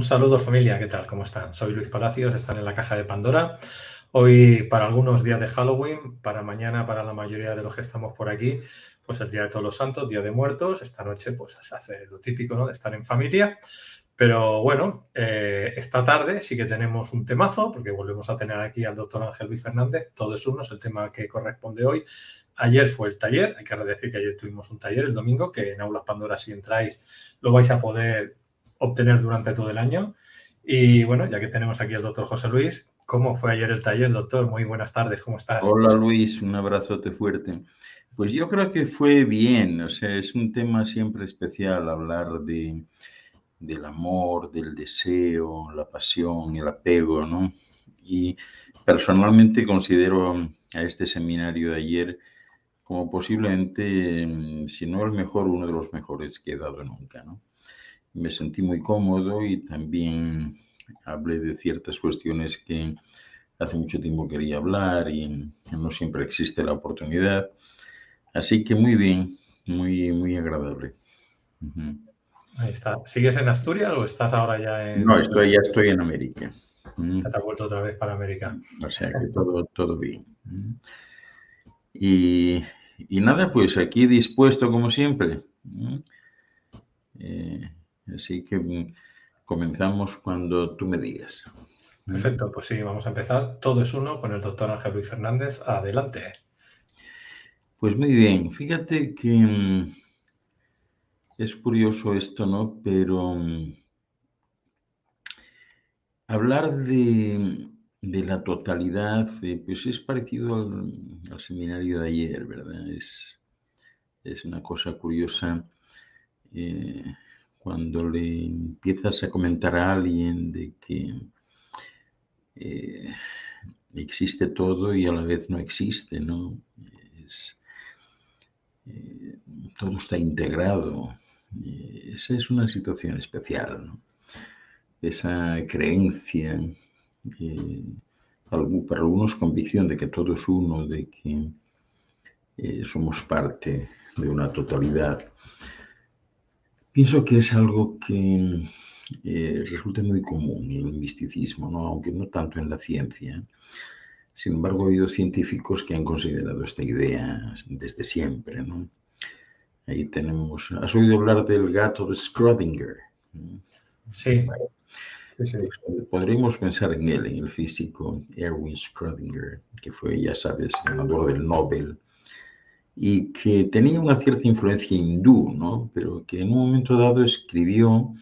Un saludo familia, ¿qué tal? ¿Cómo están? Soy Luis Palacios, están en la caja de Pandora. Hoy para algunos días de Halloween, para mañana para la mayoría de los que estamos por aquí, pues el Día de Todos los Santos, Día de Muertos. Esta noche pues se hace lo típico, ¿no? De estar en familia. Pero bueno, esta tarde sí que tenemos un temazo, porque volvemos a tener aquí al doctor Ángel Luis Fernández. Todo es uno, es el tema que corresponde hoy. Ayer fue el taller, hay que decir que ayer tuvimos un taller el domingo, que en Aulas Pandora si entráis lo vais a poder obtener durante todo el año. Y bueno, ya que tenemos aquí al doctor José Luis, ¿cómo fue ayer el taller, doctor? Muy buenas tardes, ¿cómo estás? Hola Luis, un abrazote fuerte. Pues yo creo que fue bien, o sea, es un tema siempre especial hablar del amor, del deseo, la pasión, el apego, ¿no? Y personalmente considero a este seminario de ayer como posiblemente, si no el mejor, uno de los mejores que he dado nunca, ¿no? Me sentí muy cómodo y también hablé de ciertas cuestiones que hace mucho tiempo quería hablar y no siempre existe la oportunidad. Así que muy bien, muy agradable. Uh-huh. Ahí está. ¿Sigues en Asturias o estás ahora ya en... No, ya estoy en América. Ya te has vuelto otra vez para América. O sea que todo bien. Y nada, pues aquí dispuesto como siempre. Así que comenzamos cuando tú me digas. Perfecto, pues sí, vamos a empezar. Todo es uno con el doctor Ángel Luis Fernández. Adelante. Pues muy bien, fíjate que es curioso esto, ¿no? Pero hablar de la totalidad, pues es parecido al seminario de ayer, ¿verdad? Es una cosa curiosa eh, cuando le empiezas a comentar a alguien de que existe todo y a la vez no existe, ¿no? Es, todo está integrado. Esa es una situación especial, ¿no? Esa creencia, para algunos convicción de que todo es uno, de que somos parte de una totalidad. Pienso que es algo que resulta muy común en el misticismo, ¿no? Aunque no tanto en la ciencia. Sin embargo, ha habido científicos que han considerado esta idea desde siempre, ¿no? Ahí tenemos, ¿has oído hablar del gato de Schrödinger? Sí, sí. Pues podríamos pensar en él, en el físico Erwin Schrödinger, que fue, ya sabes, ganador del Nobel, y que tenía una cierta influencia hindú, ¿no? Pero que en un momento dado escribió,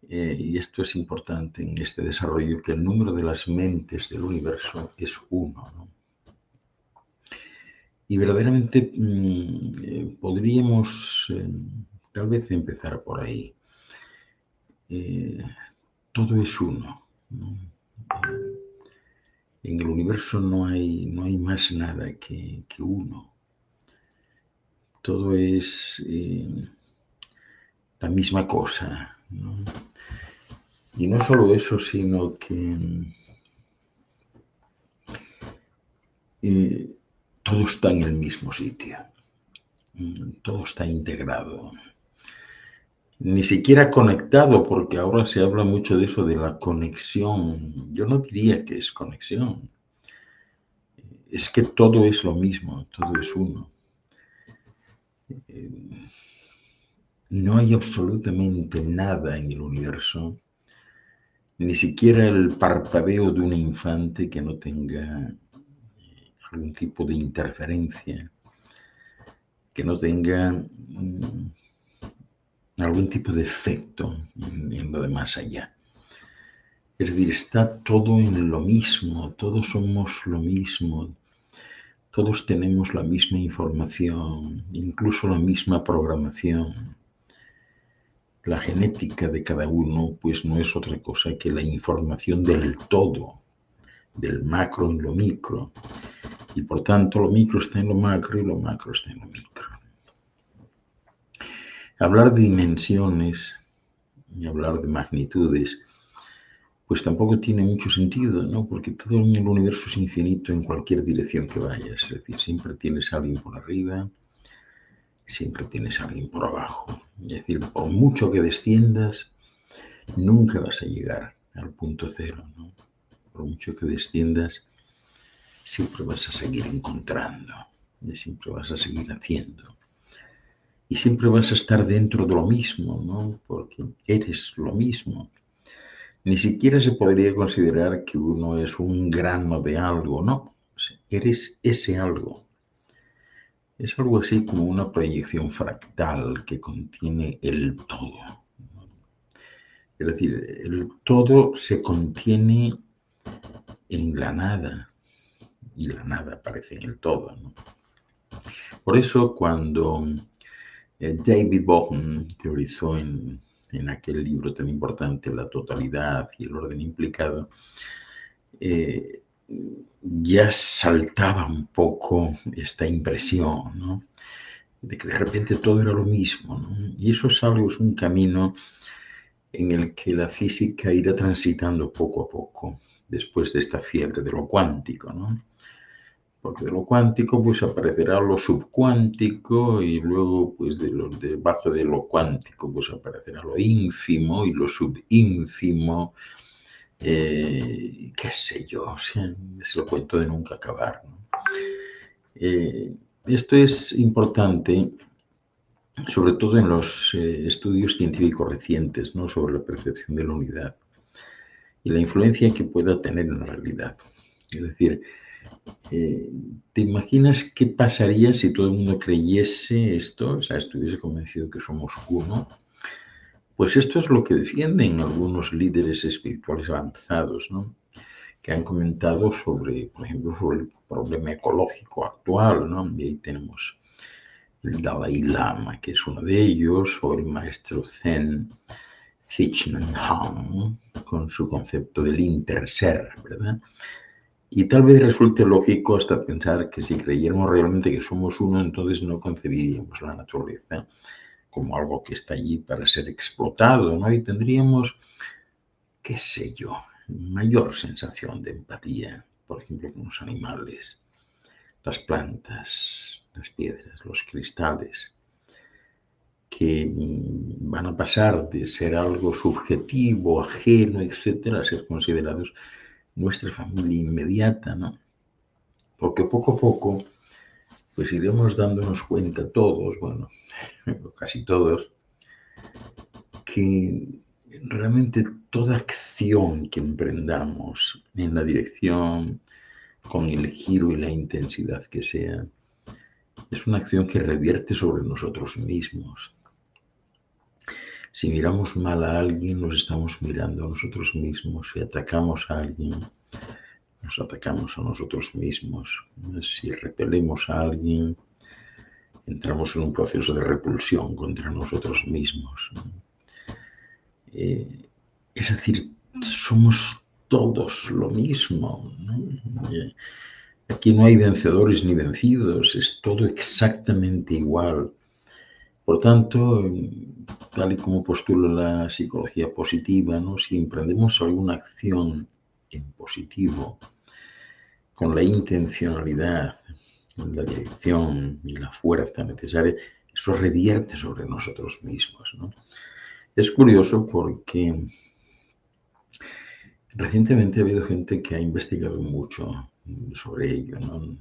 y esto es importante en este desarrollo, que el número de las mentes del universo es uno, ¿no? Y verdaderamente podríamos tal vez empezar por ahí. Todo es uno, ¿no? En el universo no hay más nada que uno. Todo es la misma cosa, ¿no? Y no solo eso, sino que todo está en el mismo sitio. Todo está integrado. Ni siquiera conectado, porque ahora se habla mucho de eso, de la conexión. Yo no diría que es conexión. Es que todo es lo mismo, todo es uno. No hay absolutamente nada en el universo, ni siquiera el parpadeo de un infante que no tenga algún tipo de interferencia, que no tenga algún tipo de efecto en lo de más allá. Es decir, está todo en lo mismo, todos somos lo mismo, todos tenemos la misma información, incluso la misma programación. La genética de cada uno, pues no es otra cosa que la información del todo, del macro en lo micro. Y por tanto, lo micro está en lo macro y lo macro está en lo micro. Hablar de dimensiones y hablar de magnitudes, pues tampoco tiene mucho sentido, ¿no? Porque todo en el universo es infinito en cualquier dirección que vayas. Es decir, siempre tienes a alguien por arriba, siempre tienes a alguien por abajo. Es decir, por mucho que desciendas, nunca vas a llegar al punto cero, ¿no? Por mucho que desciendas, siempre vas a seguir encontrando, y siempre vas a seguir haciendo. Y siempre vas a estar dentro de lo mismo, ¿no? Porque eres lo mismo. Ni siquiera se podría considerar que uno es un grano de algo, ¿no? O sea, eres ese algo. Es algo así como una proyección fractal que contiene el todo. Es decir, el todo se contiene en la nada y la nada aparece en el todo, ¿no? Por eso cuando David Bohm teorizó en aquel libro tan importante, La totalidad y el orden implicado, ya saltaba un poco esta impresión, ¿no? De que de repente todo era lo mismo, ¿no? Y eso es algo, es un camino en el que la física irá transitando poco a poco, después de esta fiebre de lo cuántico, ¿no? Porque de lo cuántico pues aparecerá lo subcuántico y luego pues debajo de lo cuántico pues aparecerá lo ínfimo y lo subínfimo, qué sé yo, o sea, es el cuento de nunca acabar, ¿no? Esto es importante, sobre todo en los estudios científicos recientes, ¿no? Sobre la percepción de la unidad y la influencia que pueda tener en la realidad. Es decir, ¿te imaginas qué pasaría si todo el mundo creyese esto? O sea, estuviese convencido que somos uno. Pues esto es lo que defienden algunos líderes espirituales avanzados, ¿no? Que han comentado sobre, por ejemplo, sobre el problema ecológico actual, ¿no? Y ahí tenemos el Dalai Lama, que es uno de ellos, o el maestro Zen Thich Nhat Hanh, con su concepto del interser, ¿verdad? Y tal vez resulte lógico hasta pensar que si creyéramos realmente que somos uno, entonces no concebiríamos la naturaleza como algo que está allí para ser explotado, ¿no? Y tendríamos, qué sé yo, mayor sensación de empatía, por ejemplo, con los animales, las plantas, las piedras, los cristales, que van a pasar de ser algo subjetivo, ajeno, etcétera, a ser considerados nuestra familia inmediata, ¿no? Porque poco a poco, pues iremos dándonos cuenta todos, bueno, casi todos, que realmente toda acción que emprendamos en la dirección, con el giro y la intensidad que sea, es una acción que revierte sobre nosotros mismos. Si miramos mal a alguien, nos estamos mirando a nosotros mismos. Si atacamos a alguien, nos atacamos a nosotros mismos. Si repelemos a alguien, entramos en un proceso de repulsión contra nosotros mismos. Es decir, somos todos lo mismo, ¿no? Aquí no hay vencedores ni vencidos, es todo exactamente igual. Por tanto, tal y como postula la psicología positiva, ¿no? Si emprendemos alguna acción en positivo, con la intencionalidad, la dirección y la fuerza necesaria, eso revierte sobre nosotros mismos, ¿no? Es curioso porque recientemente ha habido gente que ha investigado mucho sobre ello, ¿no?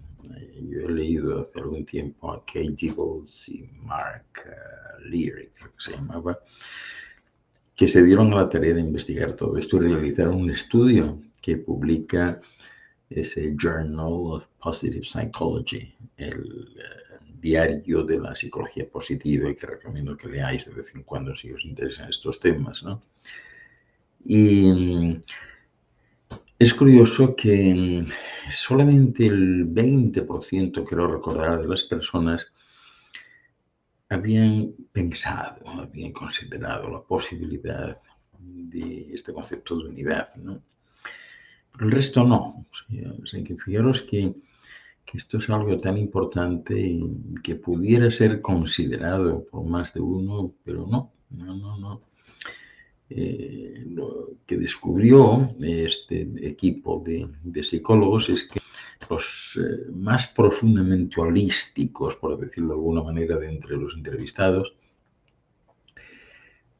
Yo he leído hace algún tiempo a Kate Dibbles y Mark Leary, creo que se llamaba, que se dieron a la tarea de investigar todo esto y realizaron un estudio que publica ese Journal of Positive Psychology, el diario de la psicología positiva, y que recomiendo que leáis de vez en cuando si os interesan estos temas, ¿no? Y es curioso que solamente el 20%, creo recordar, de las personas habían pensado, habían considerado la posibilidad de este concepto de unidad, ¿no? Pero el resto no. O sea, que fijaros que esto es algo tan importante y que pudiera ser considerado por más de uno, pero no. Lo que descubrió este equipo de psicólogos es que los más profundamente holísticos, por decirlo de alguna manera, de entre los entrevistados,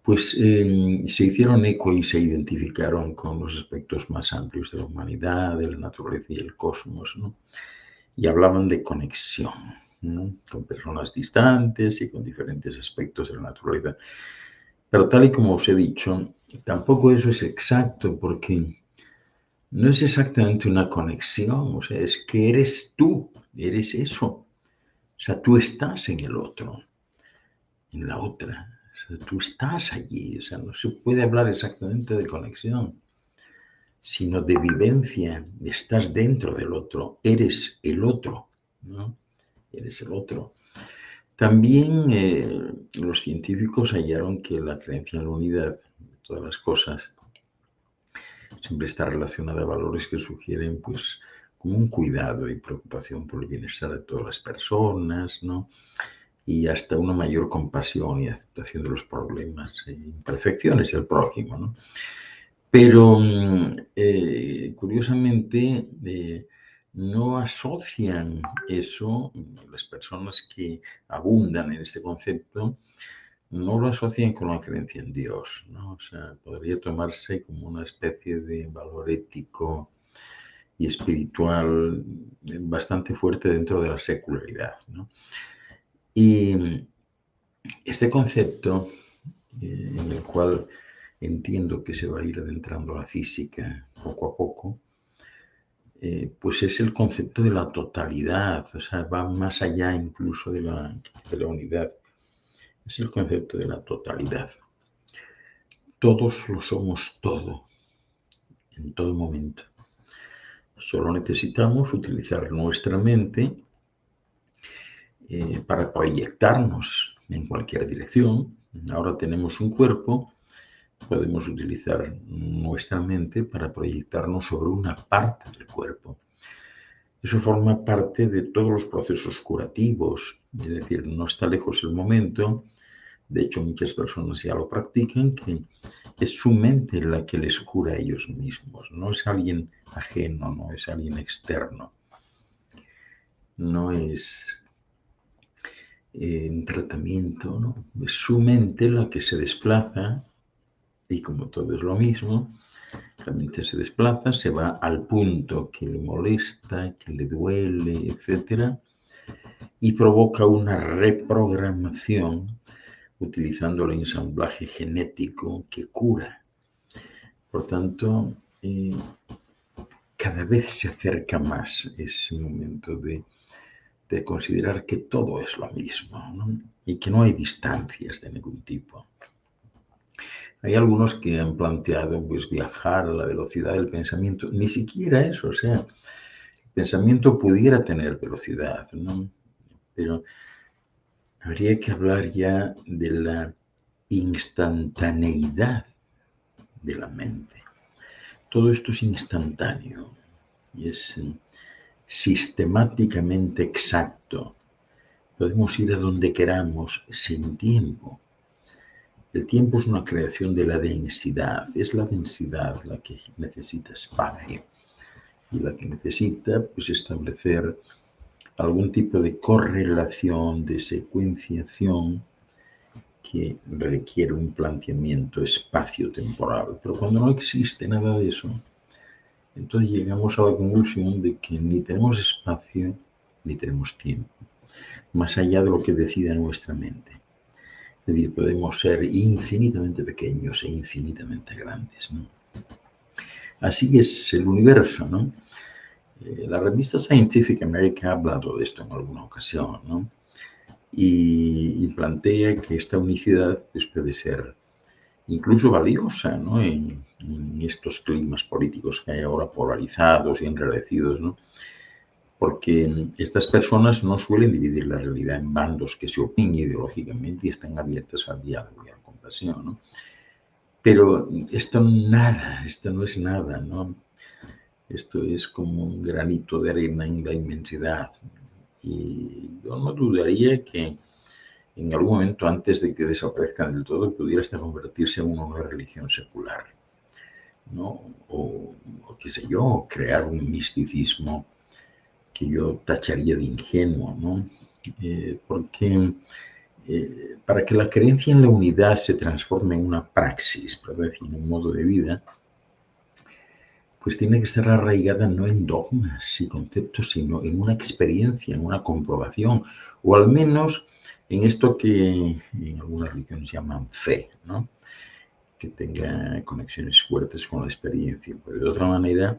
pues se hicieron eco y se identificaron con los aspectos más amplios de la humanidad, de la naturaleza y el cosmos, ¿no? Y hablaban de conexión, ¿no? Con personas distantes y con diferentes aspectos de la naturaleza. Pero tal y como os he dicho, tampoco eso es exacto, porque no es exactamente una conexión, o sea, es que eres tú, eres eso. O sea, tú estás en el otro, en la otra. O sea, tú estás allí, o sea, no se puede hablar exactamente de conexión, sino de vivencia. Estás dentro del otro, eres el otro, ¿no? Eres el otro. También los científicos hallaron que la creencia en la unidad de todas las cosas siempre está relacionada a valores que sugieren, pues, como un cuidado y preocupación por el bienestar de todas las personas, ¿no? Y hasta una mayor compasión y aceptación de los problemas e imperfecciones del prójimo, ¿no? Pero, curiosamente, no asocian eso, las personas que abundan en este concepto, no lo asocian con la creencia en Dios, ¿no? O sea, podría tomarse como una especie de valor ético y espiritual bastante fuerte dentro de la secularidad, ¿no? Y este concepto, en el cual entiendo que se va a ir adentrando a la física poco a poco, pues es el concepto de la totalidad, o sea, va más allá incluso de la unidad. Es el concepto de la totalidad. Todos lo somos todo, en todo momento. Solo necesitamos utilizar nuestra mente para proyectarnos en cualquier dirección. Ahora tenemos un cuerpo, podemos utilizar nuestra mente para proyectarnos sobre una parte del cuerpo. Eso forma parte de todos los procesos curativos, es decir, no está lejos el momento, de hecho muchas personas ya lo practican, que es su mente la que les cura a ellos mismos, no es alguien ajeno, no es alguien externo, no es un tratamiento, ¿no? Es su mente la que se desplaza y como todo es lo mismo, la mente se desplaza, se va al punto que le molesta, que le duele, etcétera, y provoca una reprogramación utilizando el ensamblaje genético que cura. Por tanto, cada vez se acerca más ese momento de considerar que todo es lo mismo, ¿no? Y que no hay distancias de ningún tipo. Hay algunos que han planteado pues, viajar a la velocidad del pensamiento, ni siquiera eso, o sea, el pensamiento pudiera tener velocidad, ¿no? Pero habría que hablar ya de la instantaneidad de la mente. Todo esto es instantáneo y es sistemáticamente exacto. Podemos ir a donde queramos sin tiempo. El tiempo es una creación de la densidad. Es la densidad la que necesita espacio y la que necesita pues, establecer algún tipo de correlación, de secuenciación que requiere un planteamiento espacio-temporal. Pero cuando no existe nada de eso, entonces llegamos a la conclusión de que ni tenemos espacio ni tenemos tiempo, más allá de lo que decida nuestra mente. Es decir, podemos ser infinitamente pequeños e infinitamente grandes, ¿no? Así es el universo, ¿no? La revista Scientific American ha hablado de esto en alguna ocasión, ¿no? Y plantea que esta unicidad pues, puede ser incluso valiosa, ¿no? En estos climas políticos que hay ahora polarizados y enrarecidos, ¿no? Porque estas personas no suelen dividir la realidad en bandos que se oponen ideológicamente y están abiertas al diálogo y a la compasión, ¿no? Pero esto no es nada, ¿no? Esto es como un granito de arena en la inmensidad. Y yo no dudaría que en algún momento antes de que desaparezcan del todo pudiera hasta convertirse en una nueva religión secular, ¿no? O qué sé yo, crear un misticismo que yo tacharía de ingenuo, ¿no? Porque para que la creencia en la unidad se transforme en una praxis, ¿verdad? En un modo de vida, pues tiene que estar arraigada no en dogmas y conceptos, sino en una experiencia, en una comprobación, o al menos en esto que en algunas religiones llaman fe, ¿no? Que tenga conexiones fuertes con la experiencia. Pero de otra manera,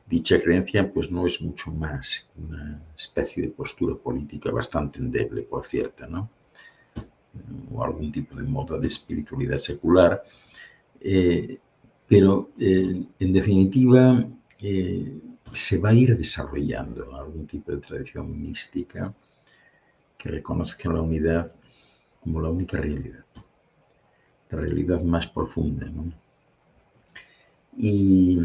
dicha creencia pues no es mucho más que una especie de postura política bastante endeble, por cierto, ¿no? O algún tipo de moda de espiritualidad secular. Pero en definitiva se va a ir desarrollando algún tipo de tradición mística que reconozca la unidad como la única realidad, la realidad más profunda, ¿no? Y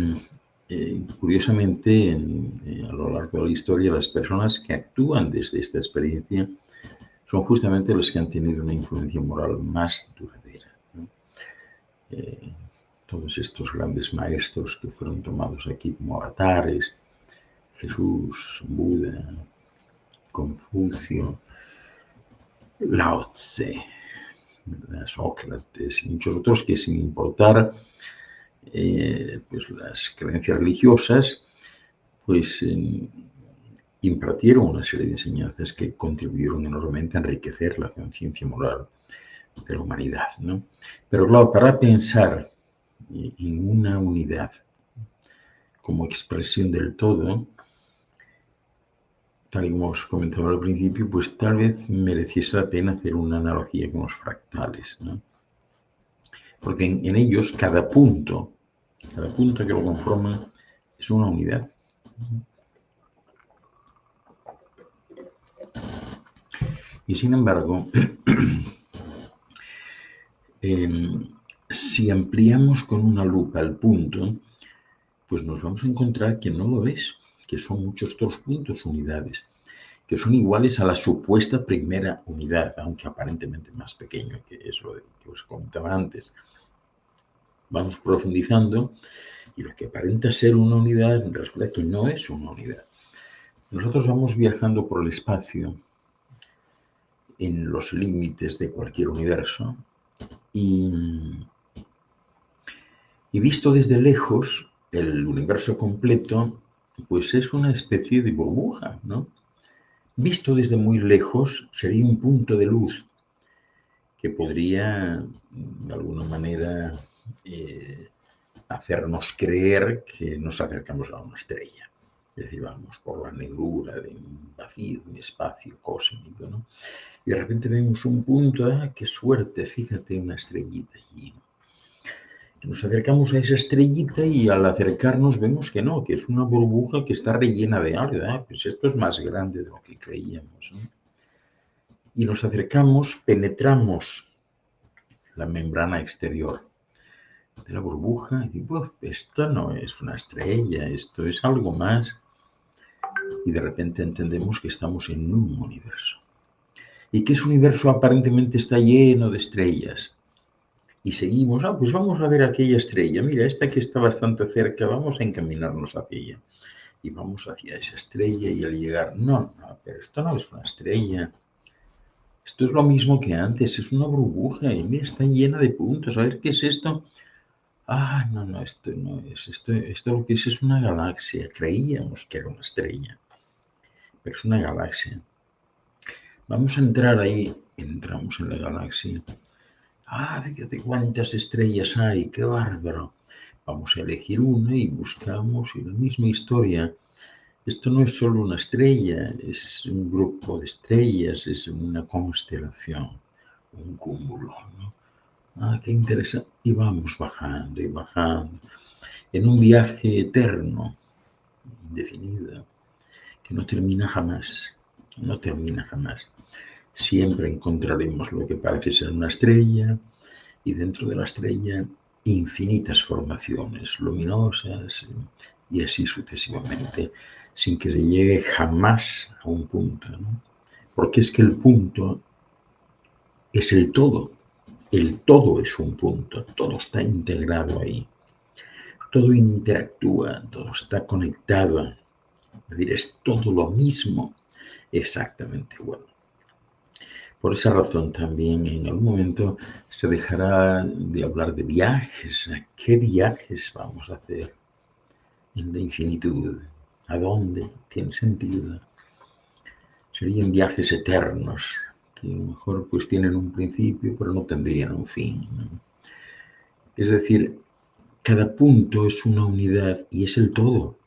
curiosamente, a lo largo de la historia, las personas que actúan desde esta experiencia son justamente los que han tenido una influencia moral más duradera, ¿no? Todos estos grandes maestros que fueron tomados aquí como avatares, Jesús, Buda, Confucio, Lao Tse, ¿verdad? Sócrates y muchos otros que, sin importar pues las creencias religiosas, pues impartieron una serie de enseñanzas que contribuyeron enormemente a enriquecer la conciencia moral de la humanidad, ¿no? Pero claro, para pensar en una unidad como expresión del todo, tal y como os comentaba al principio, pues tal vez mereciese la pena hacer una analogía con los fractales, ¿no? Porque en ellos cada punto que lo conforma es una unidad. Y sin embargo, si ampliamos con una lupa el punto, pues nos vamos a encontrar que no lo es, que son muchos otros puntos unidades, que son iguales a la supuesta primera unidad, aunque aparentemente más pequeño que eso que os comentaba antes. Vamos profundizando y lo que aparenta ser una unidad resulta que no es una unidad. Nosotros vamos viajando por el espacio en los límites de cualquier universo y visto desde lejos, el universo completo pues es una especie de burbuja, ¿no? Visto desde muy lejos sería un punto de luz que podría de alguna manera hacernos creer que nos acercamos a una estrella. Es decir, vamos por la negrura de un vacío, un espacio cósmico, ¿no? Y de repente vemos un punto, ¡ah, qué suerte! Fíjate, una estrellita allí. Nos acercamos a esa estrellita y al acercarnos vemos que no, que es una burbuja que está rellena de algo. ¿Eh? Pues esto es más grande de lo que creíamos, ¿no? Y nos acercamos, penetramos la membrana exterior de la burbuja y digo, esto no es una estrella, esto es algo más. Y de repente entendemos que estamos en un universo. Y que ese universo aparentemente está lleno de estrellas. Y seguimos, pues vamos a ver aquella estrella, mira, esta que está bastante cerca, vamos a encaminarnos hacia ella. Y vamos hacia esa estrella y al llegar, no, pero esto no es una estrella. Esto es lo mismo que antes, es una burbuja y mira, está llena de puntos, a ver qué es esto. No, esto no es, esto lo que es una galaxia. Creíamos que era una estrella, pero es una galaxia. Vamos a entrar ahí, entramos en la galaxia. Fíjate cuántas estrellas hay, qué bárbaro. Vamos a elegir una y buscamos y la misma historia. Esto no es solo una estrella, es un grupo de estrellas, es una constelación, un cúmulo, ¿no? Qué interesante. Y vamos bajando y bajando en un viaje eterno, indefinido, que no termina jamás, no termina jamás. Siempre encontraremos lo que parece ser una estrella y dentro de la estrella infinitas formaciones luminosas y así sucesivamente, sin que se llegue jamás a un punto, ¿no? Porque es que el punto es el todo es un punto, todo está integrado ahí, todo interactúa, todo está conectado, es decir, es todo lo mismo, exactamente igual. Por esa razón también en algún momento se dejará de hablar de viajes. ¿A qué viajes vamos a hacer en la infinitud? ¿A dónde? ¿Tiene sentido? Serían viajes eternos, que a lo mejor pues tienen un principio, pero no tendrían un fin, ¿no? Es decir, cada punto es una unidad y es el todo.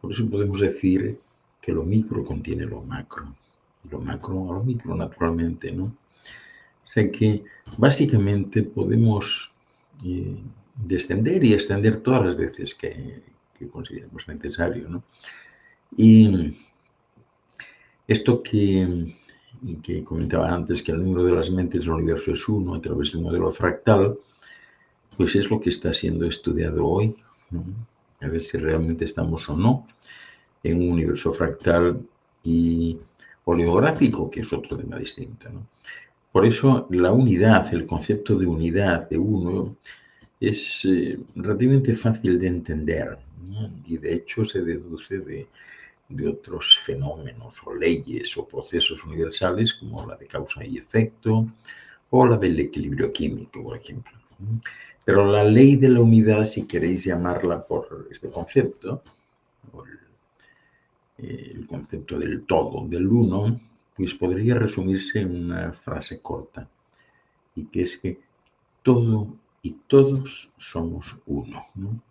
Por eso podemos decir que lo micro contiene lo macro, y lo macro a lo micro, naturalmente, ¿no? O sea que básicamente podemos descender y extender todas las veces que consideremos necesario, ¿no? Y esto que comentaba antes, que el número de las mentes del universo es uno a través de un modelo fractal, pues es lo que está siendo estudiado hoy, ¿no? A ver si realmente estamos o no en un universo fractal y oleográfico, que es otro tema distinto, ¿no? Por eso la unidad, el concepto de unidad, de uno, es relativamente fácil de entender, ¿no? Y de hecho se deduce de otros fenómenos o leyes o procesos universales como la de causa y efecto o la del equilibrio químico, por ejemplo. Pero la ley de la unidad, si queréis llamarla por este concepto, o el concepto del todo, del uno, pues podría resumirse en una frase corta, y que es que todo y todos somos uno, ¿no?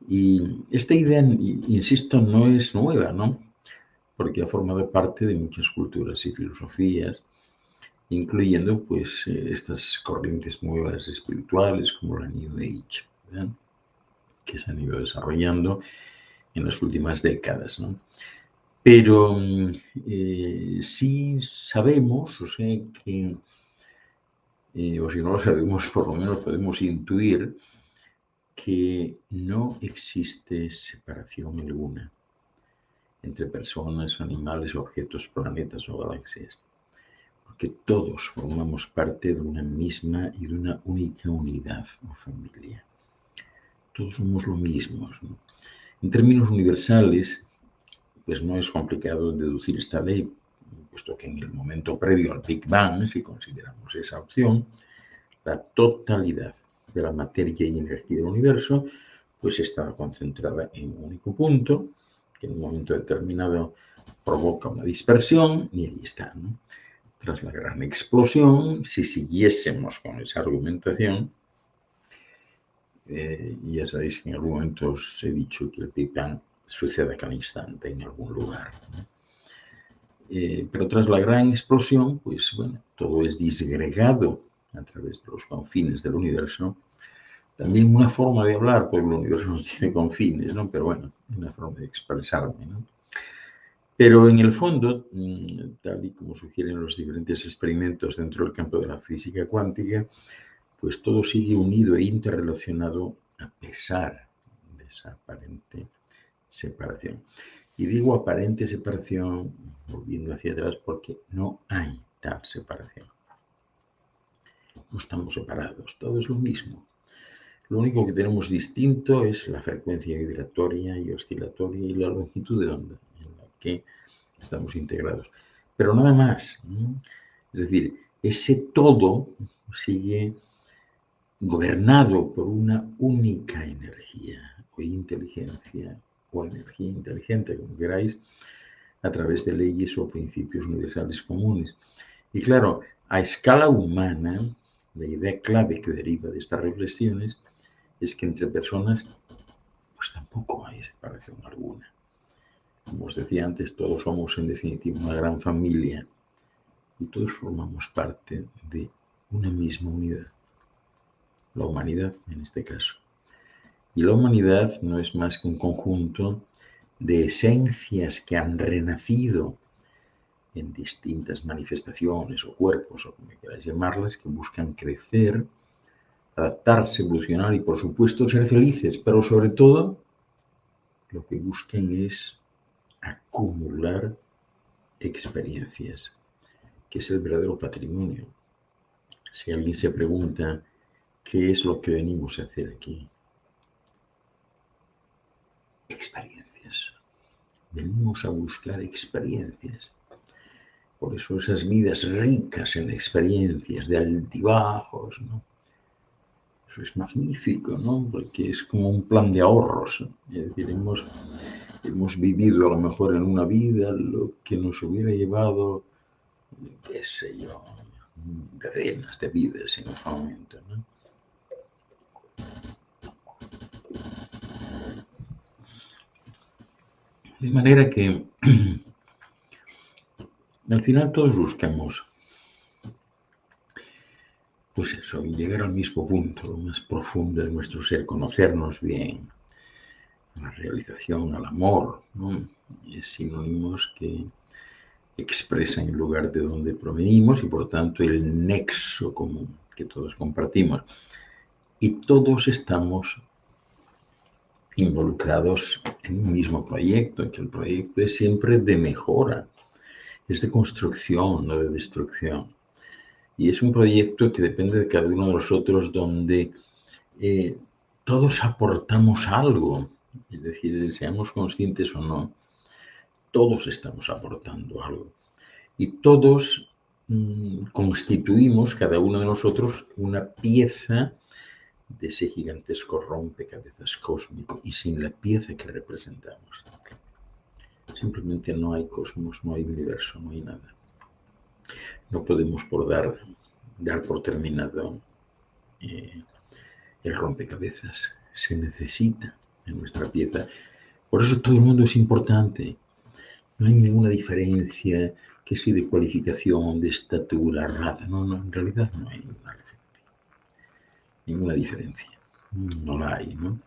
Y esta idea, insisto, no es nueva, ¿no? Porque ha formado parte de muchas culturas y filosofías, incluyendo pues estas corrientes nuevas espirituales como la New Age, ¿verdad? Que se han ido desarrollando en las últimas décadas, ¿no? Pero sí sabemos, o sea que, o si no lo sabemos, por lo menos podemos intuir que no existe separación alguna entre personas, animales, objetos, planetas o galaxias, porque todos formamos parte de una misma y de una única unidad o familia. Todos somos lo mismo, ¿no? En términos universales, pues no es complicado deducir esta ley, puesto que en el momento previo al Big Bang, si consideramos esa opción, la totalidad de la materia y energía del universo pues estaba concentrada en un único punto, que en un momento determinado provoca una dispersión y ahí está, ¿no? Tras la gran explosión, si siguiésemos con esa argumentación, ya sabéis que en algún momento os he dicho que el Big Bang sucede a cada instante en algún lugar, ¿no? Pero tras la gran explosión, pues bueno, todo es disgregado a través de los confines del universo. También una forma de hablar, porque el universo no tiene confines, ¿no? Pero bueno, una forma de expresarme, ¿no? Pero en el fondo, tal y como sugieren los diferentes experimentos dentro del campo de la física cuántica, pues todo sigue unido e interrelacionado a pesar de esa aparente separación. Y digo aparente separación, volviendo hacia atrás, porque no hay tal separación. No estamos separados, todo es lo mismo. Lo único que tenemos distinto es la frecuencia vibratoria y oscilatoria y la longitud de onda en la que estamos integrados. Pero nada más, ¿no? Es decir, ese todo sigue gobernado por una única energía o inteligencia o energía inteligente, como queráis, a través de leyes o principios universales comunes. Y claro, a escala humana, la idea clave que deriva de estas reflexiones es que entre personas pues tampoco hay separación alguna. Como os decía antes, todos somos en definitiva una gran familia y todos formamos parte de una misma unidad, la humanidad en este caso. Y la humanidad no es más que un conjunto de esencias que han renacido en distintas manifestaciones o cuerpos, o como queráis llamarlas, que buscan crecer, adaptarse, evolucionar y por supuesto ser felices, pero sobre todo lo que buscan es acumular experiencias, que es el verdadero patrimonio. Si alguien se pregunta qué es lo que venimos a hacer aquí, experiencias. Venimos a buscar experiencias. Por eso esas vidas ricas en experiencias de altibajos, ¿no? Eso es magnífico, ¿no? Porque es como un plan de ahorros, ¿no? Es decir, hemos vivido a lo mejor en una vida lo que nos hubiera llevado, qué sé yo, decenas de vidas en otro momento, ¿no? De manera que al final todos buscamos, pues eso, llegar al mismo punto, lo más profundo de nuestro ser, conocernos bien, a la realización, al amor, ¿no? Es sinónimos que expresan el lugar de donde provenimos y por tanto el nexo común que todos compartimos. Y todos estamos involucrados en un mismo proyecto, que el proyecto es siempre de mejora, es de construcción, no de destrucción. Y es un proyecto que depende de cada uno de nosotros, donde todos aportamos algo, es decir, seamos conscientes o no, todos estamos aportando algo. Y todos constituimos, cada uno de nosotros, una pieza de ese gigantesco rompecabezas cósmico, y sin la pieza que representamos, simplemente no hay cosmos, no hay universo, no hay nada. No podemos dar por terminado el rompecabezas. Se necesita en nuestra pieza. Por eso todo el mundo es importante. No hay ninguna diferencia, que si de cualificación, de estatura, raza. No, en realidad no hay ninguna diferencia. No la hay, ¿no?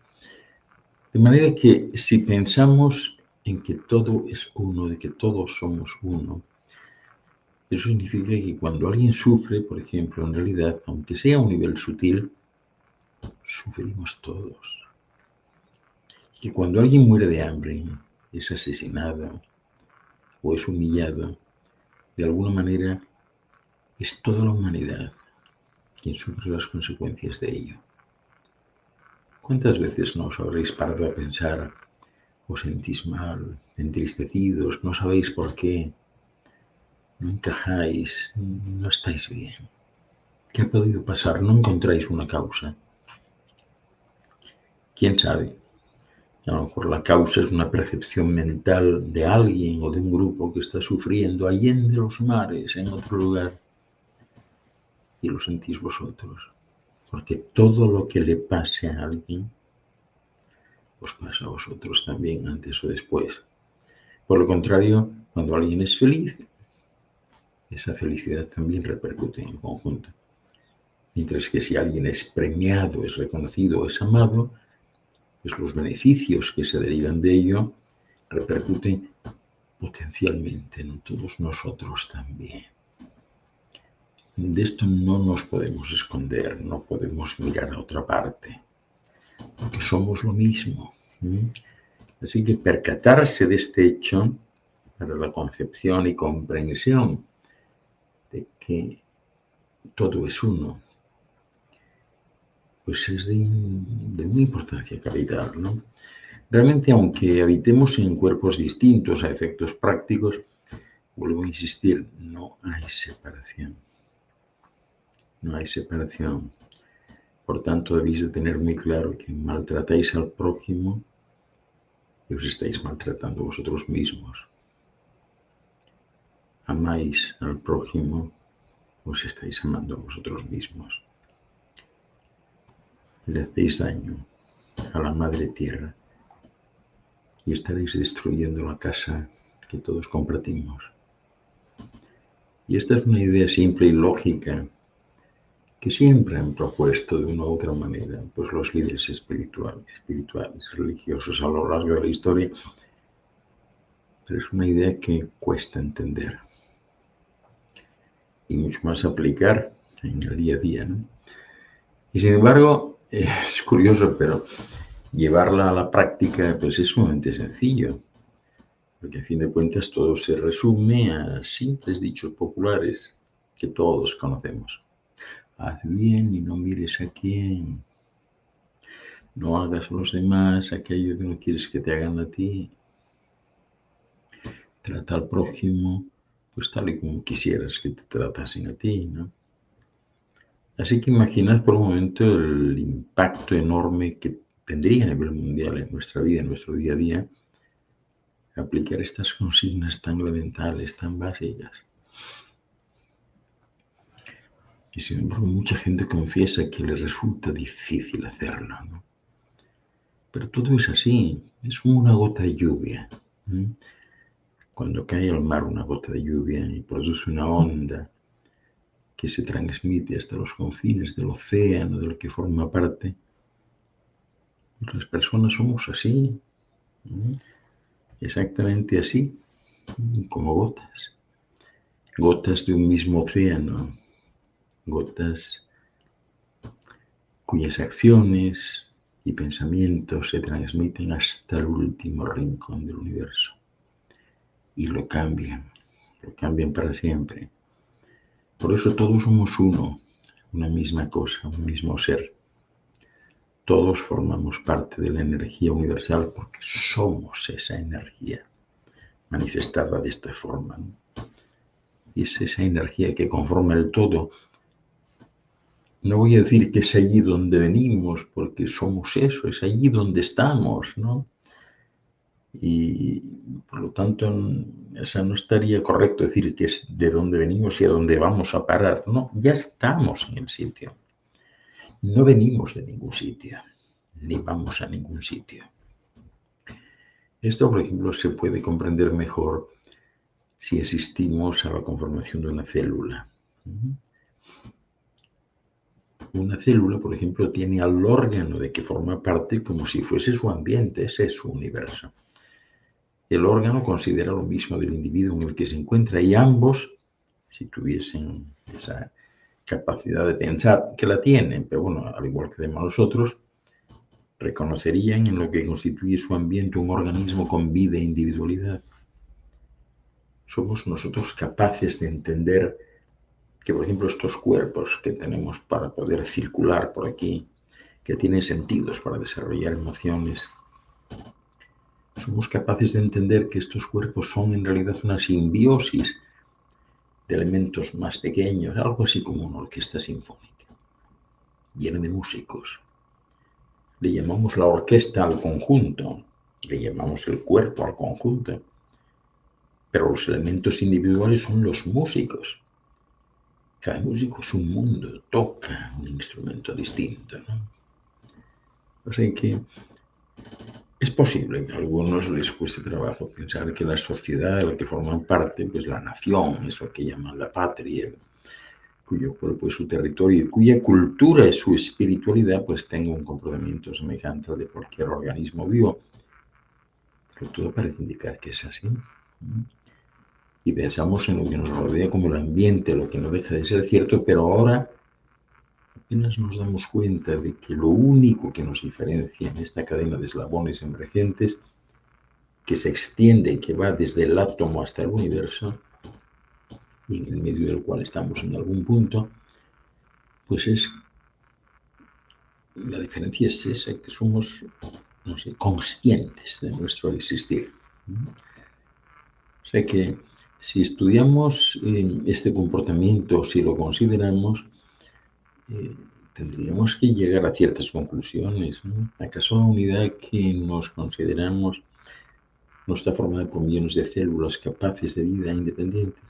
De manera que si pensamos en que todo es uno, de que todos somos uno, eso significa que cuando alguien sufre, por ejemplo, en realidad, aunque sea a un nivel sutil, sufrimos todos. Que cuando alguien muere de hambre, es asesinado o es humillado, de alguna manera es toda la humanidad quien sufre las consecuencias de ello. ¿Cuántas veces no os habréis parado a pensar, os sentís mal, entristecidos, no sabéis por qué, no encajáis, no estáis bien? ¿Qué ha podido pasar? No encontráis una causa. ¿Quién sabe? A lo mejor la causa es una percepción mental de alguien o de un grupo que está sufriendo allende los mares, en otro lugar, y lo sentís vosotros. Porque todo lo que le pase a alguien os pasa a vosotros también, antes o después. Por lo contrario, cuando alguien es feliz, esa felicidad también repercute en el conjunto. Mientras que si alguien es premiado, es reconocido, es amado, pues los beneficios que se derivan de ello repercuten potencialmente en todos nosotros también. De esto no nos podemos esconder, no podemos mirar a otra parte, porque somos lo mismo. Así que percatarse de este hecho para la concepción y comprensión de que todo es uno, pues es de una importancia capital, ¿no? Realmente, aunque habitemos en cuerpos distintos a efectos prácticos, vuelvo a insistir, no hay separación. No hay separación. Por tanto, debéis de tener muy claro que maltratáis al prójimo y os estáis maltratando vosotros mismos. Amáis al prójimo, os estáis amando a vosotros mismos. Le hacéis daño a la madre tierra y estaréis destruyendo la casa que todos compartimos. Y esta es una idea simple y lógica que siempre han propuesto de una u otra manera, pues los líderes espirituales, religiosos a lo largo de la historia, pero es una idea que cuesta entender y mucho más aplicar en el día a día, ¿no? Y sin embargo, es curioso, pero llevarla a la práctica pues es sumamente sencillo, porque a fin de cuentas todo se resume a simples dichos populares que todos conocemos. Haz bien y no mires a quién. No hagas a los demás aquello que no quieres que te hagan a ti. Trata al prójimo pues tal y como quisieras que te tratasen a ti, ¿no? Así que imaginad por un momento el impacto enorme que tendría a nivel mundial en nuestra vida, en nuestro día a día, aplicar estas consignas tan elementales, tan básicas. Y sin embargo, mucha gente confiesa que le resulta difícil hacerlo, ¿no? Pero todo es así, es como una gota de lluvia. Cuando cae al mar una gota de lluvia y produce una onda que se transmite hasta los confines del océano del que forma parte, las personas somos así, exactamente así, como gotas. Gotas de un mismo océano, gotas cuyas acciones y pensamientos se transmiten hasta el último rincón del universo y lo cambian para siempre. Por eso todos somos uno, una misma cosa, un mismo ser. Todos formamos parte de la energía universal porque somos esa energía manifestada de esta forma, ¿no? Y es esa energía que conforma el todo. No voy a decir que es allí donde venimos, porque somos eso, es allí donde estamos, ¿no? Y por lo tanto, no estaría correcto decir que es de dónde venimos y a dónde vamos a parar. No, ya estamos en el sitio. No venimos de ningún sitio, ni vamos a ningún sitio. Esto, por ejemplo, se puede comprender mejor si asistimos a la conformación de una célula. Una célula, por ejemplo, tiene al órgano de que forma parte como si fuese su ambiente, ese es su universo. El órgano considera lo mismo del individuo en el que se encuentra y ambos, si tuviesen esa capacidad de pensar, que la tienen, pero bueno, al igual que tenemos nosotros, reconocerían en lo que constituye su ambiente un organismo con vida e individualidad. Somos nosotros capaces de entender que, por ejemplo, estos cuerpos que tenemos para poder circular por aquí, que tienen sentidos para desarrollar emociones, somos capaces de entender que estos cuerpos son en realidad una simbiosis de elementos más pequeños, algo así como una orquesta sinfónica, llena de músicos. Le llamamos la orquesta al conjunto, le llamamos el cuerpo al conjunto, pero los elementos individuales son los músicos. Cada músico es un mundo, toca un instrumento distinto, ¿no? O sea que es posible que a algunos les cueste trabajo pensar que la sociedad de la que forman parte, pues la nación, eso que llaman la patria, cuyo cuerpo es su territorio y cuya cultura es su espiritualidad, pues tenga un comportamiento semejante al de cualquier organismo vivo. Pero todo parece indicar que es así. Y pensamos en lo que nos rodea como el ambiente, lo que no deja de ser cierto, pero ahora apenas nos damos cuenta de que lo único que nos diferencia en esta cadena de eslabones emergentes, que se extiende y que va desde el átomo hasta el universo, y en el medio del cual estamos en algún punto, pues es, la diferencia es esa, que somos, no sé, conscientes de nuestro existir. O sea que si estudiamos este comportamiento, si lo consideramos, tendríamos que llegar a ciertas conclusiones, ¿no? ¿Acaso la unidad que nos consideramos no está formada por millones de células capaces de vida independientes?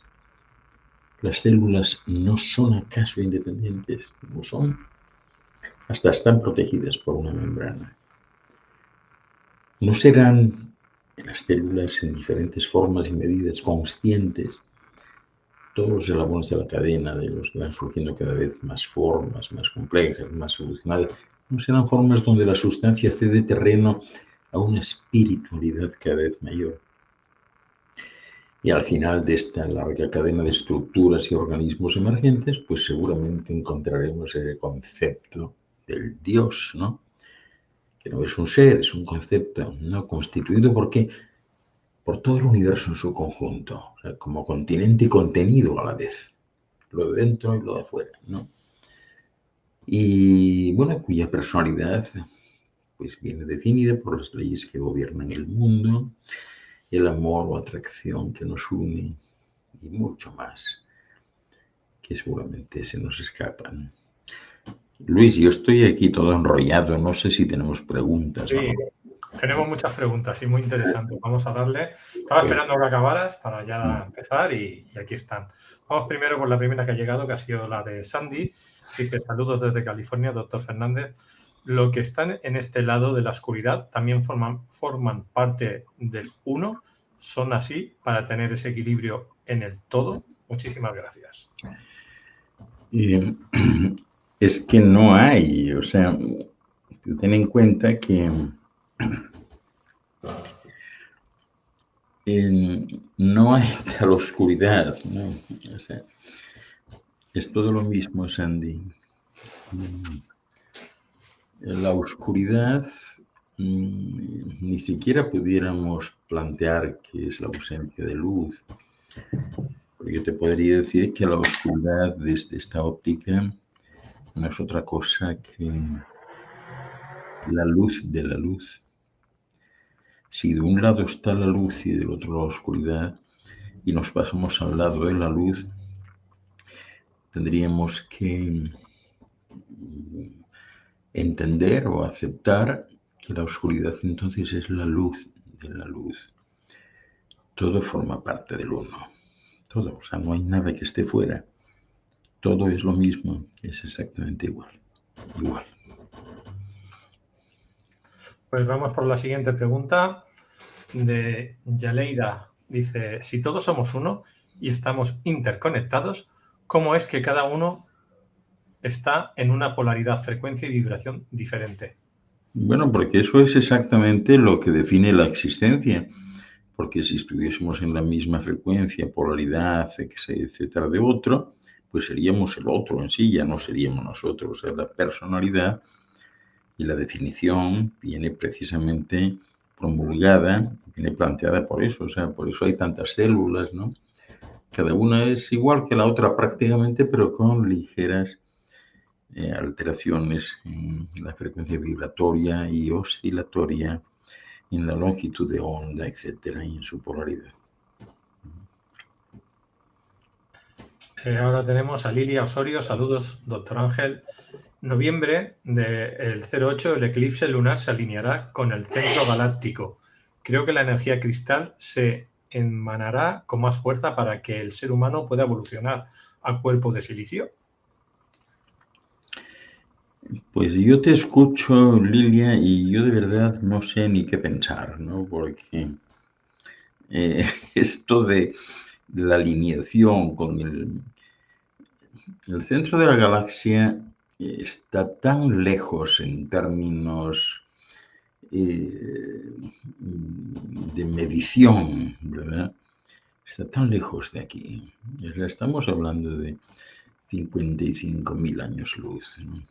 ¿Las células no son acaso independientes? No son. Hasta están protegidas por una membrana. ¿No serán las células en diferentes formas y medidas conscientes? Todos los eslabones de la cadena, de los que van surgiendo cada vez más formas, más complejas, más evolucionadas, ¿no serán formas donde la sustancia cede terreno a una espiritualidad cada vez mayor? Y al final de esta larga cadena de estructuras y organismos emergentes, pues seguramente encontraremos el concepto del Dios, ¿no? Que no es un ser, es un concepto, ¿no? Constituido por todo el universo en su conjunto, o sea, como continente y contenido a la vez, lo de dentro y lo de afuera, ¿no? Y bueno, cuya personalidad pues viene definida por las leyes que gobiernan el mundo, el amor o atracción que nos une, y mucho más que seguramente se nos escapan. Luis, yo estoy aquí todo enrollado, no sé si tenemos preguntas o Sí, no. tenemos muchas preguntas y muy interesantes. Vamos a darle. Estaba esperando que acabaras para ya empezar y aquí están. Vamos primero con la primera que ha llegado, que ha sido la de Sandy. Dice, saludos desde California, doctor Fernández. Lo que están en este lado de la oscuridad también forman parte del uno. ¿Son así para tener ese equilibrio en el todo? Muchísimas gracias. Es que no hay, o sea, ten en cuenta que no hay tal oscuridad, ¿no? O sea, es todo lo mismo, Sandy. La oscuridad ni siquiera pudiéramos plantear que es la ausencia de luz, porque yo te podría decir que la oscuridad desde esta óptica no es otra cosa que la luz de la luz. Si de un lado está la luz y del otro la oscuridad, y nos pasamos al lado de la luz, tendríamos que entender o aceptar que la oscuridad entonces es la luz de la luz. Todo forma parte del uno. Todo, o sea, no hay nada que esté fuera. Todo es lo mismo, es exactamente igual. Igual. Pues vamos por la siguiente pregunta de Yaleida. Dice, si todos somos uno y estamos interconectados, ¿cómo es que cada uno está en una polaridad, frecuencia y vibración diferente? Bueno, porque eso es exactamente lo que define la existencia. Porque si estuviésemos en la misma frecuencia, polaridad, etcétera, de otro, pues seríamos el otro en sí, ya no seríamos nosotros. O sea, la personalidad y la definición viene precisamente promulgada, viene planteada por eso. O sea, por eso hay tantas células, ¿no? Cada una es igual que la otra prácticamente, pero con ligeras alteraciones en la frecuencia vibratoria y oscilatoria, en la longitud de onda, etcétera, y en su polaridad. Ahora tenemos a Lilia Osorio. Saludos, doctor Ángel. Noviembre del 08, el eclipse lunar se alineará con el centro galáctico. Creo que la energía cristal se emanará con más fuerza para que el ser humano pueda evolucionar a cuerpo de silicio. Pues yo te escucho, Lilia, y yo de verdad no sé ni qué pensar, ¿no? Porque esto de la alineación con el centro de la galaxia está tan lejos en términos de medición, ¿verdad? Está tan lejos de aquí. Estamos hablando de 55.000 años luz, ¿no?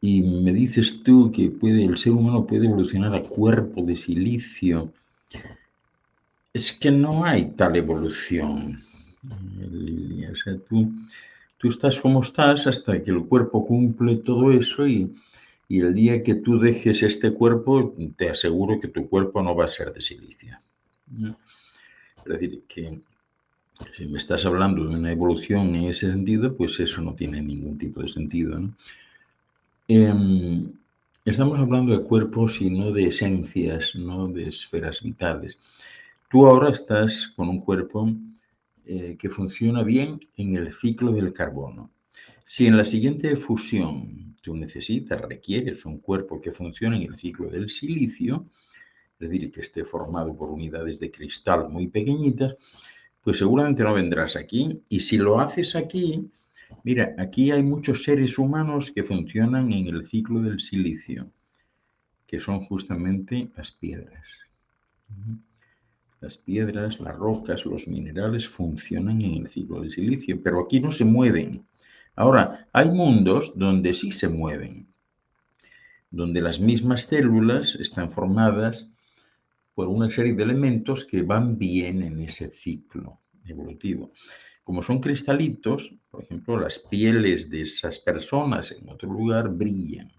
Y me dices tú que el ser humano puede evolucionar a cuerpo de silicio. Es que no hay tal evolución, Lilia. O sea, tú estás como estás hasta que el cuerpo cumple todo eso y el día que tú dejes este cuerpo, te aseguro que tu cuerpo no va a ser de silicio. Es decir, que si me estás hablando de una evolución en ese sentido, pues eso no tiene ningún tipo de sentido, ¿no? Estamos hablando de cuerpos y no de esencias, no de esferas vitales. Tú ahora estás con un cuerpo que funciona bien en el ciclo del carbono. Si en la siguiente fusión tú requieres un cuerpo que funcione en el ciclo del silicio, es decir, que esté formado por unidades de cristal muy pequeñitas, pues seguramente no vendrás aquí. Y si lo haces aquí, mira, aquí hay muchos seres humanos que funcionan en el ciclo del silicio, que son justamente las piedras. Las piedras, las rocas, los minerales funcionan en el ciclo del silicio, pero aquí no se mueven. Ahora, hay mundos donde sí se mueven, donde las mismas células están formadas por una serie de elementos que van bien en ese ciclo evolutivo. Como son cristalitos, por ejemplo, las pieles de esas personas en otro lugar brillan,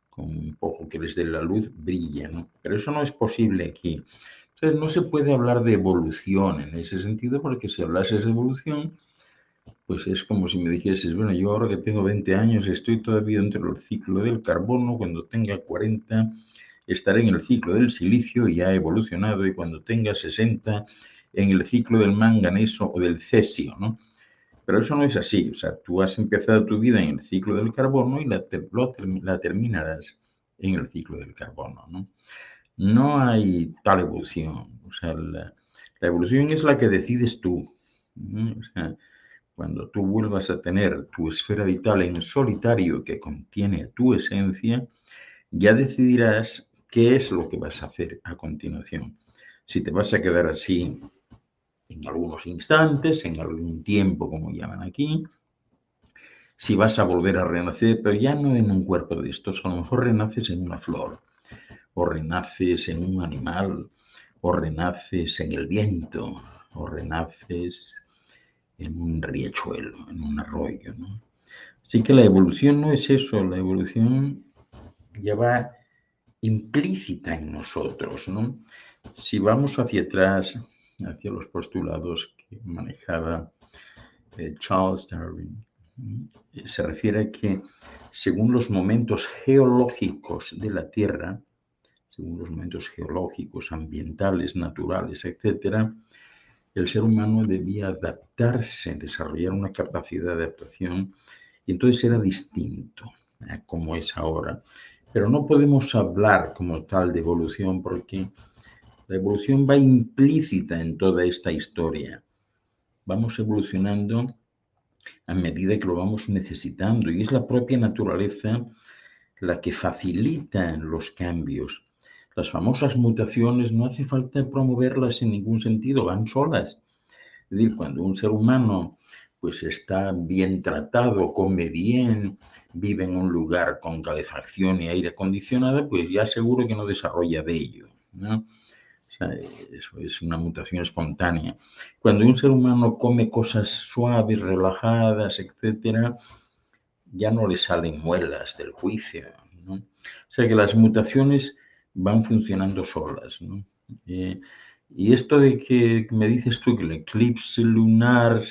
con un poco que les dé la luz, brillan, ¿no? Pero eso no es posible aquí. Entonces, no se puede hablar de evolución en ese sentido, porque si hablases de evolución, pues es como si me dijeses, bueno, yo ahora que tengo 20 años estoy todavía dentro del ciclo del carbono, cuando tenga 40 estaré en el ciclo del silicio y ya he evolucionado, y cuando tenga 60 en el ciclo del manganeso o del cesio, ¿no? Pero eso no es así, o sea, tú has empezado tu vida en el ciclo del carbono y la terminarás en el ciclo del carbono, ¿no? No hay tal evolución, o sea, la evolución es la que decides tú, ¿no? O sea, cuando tú vuelvas a tener tu esfera vital en solitario que contiene tu esencia, ya decidirás qué es lo que vas a hacer a continuación. Si te vas a quedar así en algunos instantes, en algún tiempo, como llaman aquí, si vas a volver a renacer, pero ya no en un cuerpo de estos, a lo mejor renaces en una flor, o renaces en un animal, o renaces en el viento, o renaces en un riachuelo, en un arroyo, ¿no? Así que la evolución no es eso, la evolución ya va implícita en nosotros, ¿no? Si vamos hacia atrás, hacia los postulados que manejaba Charles Darwin, se refiere a que según los momentos geológicos de la Tierra, según los momentos geológicos, ambientales, naturales, etcétera, el ser humano debía adaptarse, desarrollar una capacidad de adaptación, y entonces era distinto a como es ahora. Pero no podemos hablar como tal de evolución, porque la evolución va implícita en toda esta historia. Vamos evolucionando a medida que lo vamos necesitando, y es la propia naturaleza la que facilita los cambios. Las famosas mutaciones no hace falta promoverlas en ningún sentido, van solas. Es decir, cuando un ser humano pues está bien tratado, come bien, vive en un lugar con calefacción y aire acondicionado, pues ya seguro que no desarrolla vello, ¿no? O sea, eso es una mutación espontánea. Cuando un ser humano come cosas suaves, relajadas, etcétera, ya no le salen muelas del juicio, ¿no? O sea que las mutaciones van funcionando solas, ¿no? Y esto de que me dices tú que el eclipse lunar,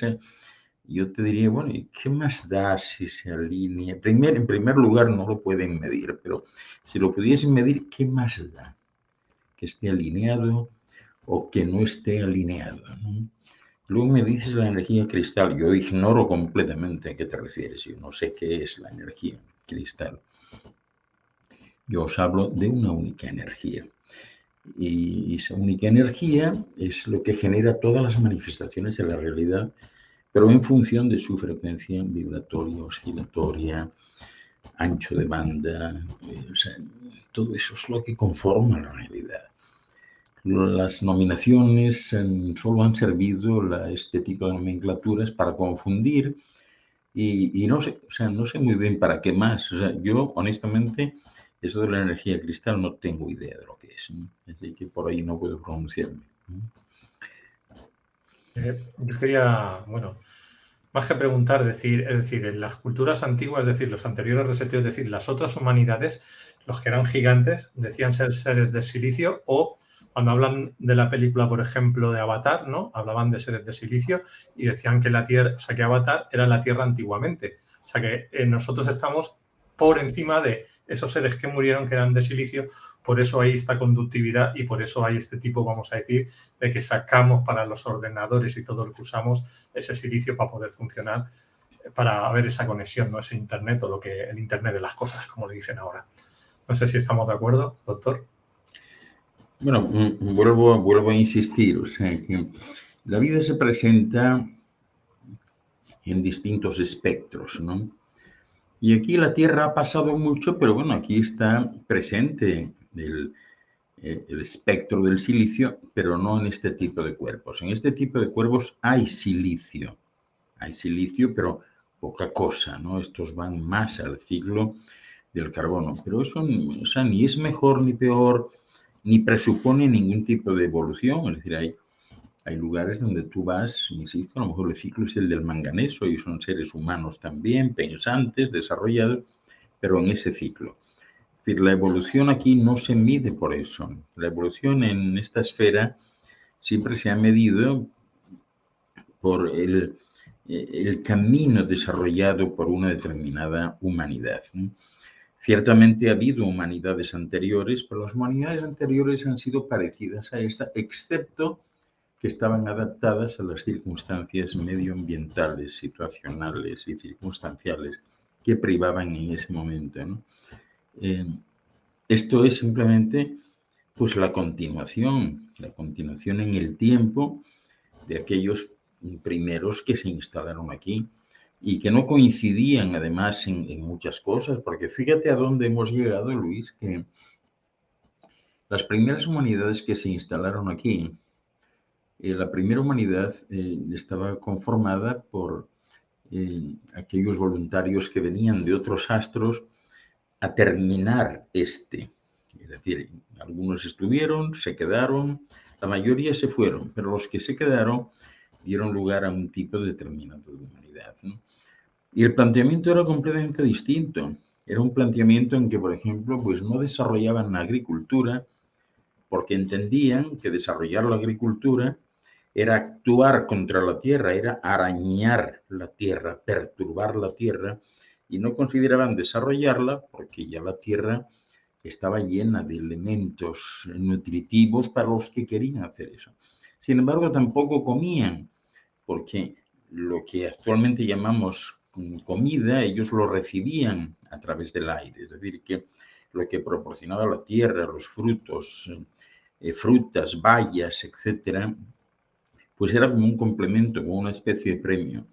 yo te diría, bueno, ¿y qué más da si se alinea? En primer lugar, no lo pueden medir, pero si lo pudiesen medir, ¿qué más da? Que esté alineado o que no esté alineado, ¿no? Luego me dices la energía cristal. Yo ignoro completamente a qué te refieres. Yo no sé qué es la energía cristal. Yo os hablo de una única energía. Y esa única energía es lo que genera todas las manifestaciones de la realidad, pero en función de su frecuencia vibratoria, oscilatoria, ancho de banda. O sea, todo eso es lo que conforma la realidad. Las nominaciones solo han servido, este tipo de nomenclaturas, para confundir, y no sé, o sea, no sé muy bien para qué más. O sea, yo, honestamente, eso de la energía cristal no tengo idea de lo que es, ¿no? Así que por ahí no puedo pronunciarme, ¿no? Yo quería, bueno, más que preguntar, es decir, en las culturas antiguas, es decir, los anteriores reseteos, es decir, las otras humanidades, los que eran gigantes, decían ser seres de silicio, o cuando hablan de la película, por ejemplo, de Avatar, ¿no? Hablaban de seres de silicio y decían que la Tierra, o sea, que Avatar era la Tierra antiguamente. O sea, que nosotros estamos por encima de esos seres que murieron, que eran de silicio, por eso hay esta conductividad y por eso hay este tipo, vamos a decir, de que sacamos para los ordenadores y todo lo que usamos ese silicio para poder funcionar, para ver esa conexión, ¿no? Ese Internet o el Internet de las cosas, como le dicen ahora. No sé si estamos de acuerdo, doctor. Bueno, vuelvo a insistir, o sea, que la vida se presenta en distintos espectros, ¿no? Y aquí la Tierra ha pasado mucho, pero bueno, aquí está presente el espectro del silicio, pero no en este tipo de cuerpos. En este tipo de cuerpos hay silicio, pero poca cosa, ¿no? Estos van más al ciclo del carbono, pero eso, o sea, ni es mejor ni peor, ni presupone ningún tipo de evolución. Es decir, hay lugares donde tú vas, insisto, a lo mejor el ciclo es el del manganeso y son seres humanos también, pensantes, desarrollados, pero en ese ciclo. decir, la evolución aquí no se mide por eso. La evolución en esta esfera siempre se ha medido por el camino desarrollado por una determinada humanidad, ¿no? Ciertamente ha habido humanidades anteriores, pero las humanidades anteriores han sido parecidas a esta, excepto que estaban adaptadas a las circunstancias medioambientales, situacionales y circunstanciales que privaban en ese momento, ¿no? Esto es simplemente pues la continuación en el tiempo de aquellos primeros que se instalaron aquí y que no coincidían además en muchas cosas, porque fíjate a dónde hemos llegado, Luis, que las primeras humanidades que se instalaron aquí, la primera humanidad estaba conformada por aquellos voluntarios que venían de otros astros a terminar este. Es decir, algunos estuvieron, se quedaron, la mayoría se fueron, pero los que se quedaron dieron lugar a un tipo determinado de humanidad, ¿no? Y el planteamiento era completamente distinto. Era un planteamiento en que, por ejemplo, pues no desarrollaban la agricultura porque entendían que desarrollar la agricultura era actuar contra la tierra, era arañar la tierra, perturbar la tierra, y no consideraban desarrollarla porque ya la tierra estaba llena de elementos nutritivos para los que querían hacer eso. Sin embargo, tampoco comían, porque lo que actualmente llamamos comida, ellos lo recibían a través del aire, es decir, que lo que proporcionaba la tierra, los frutos, frutas, bayas, etcétera, pues era como un complemento, como una especie de premio.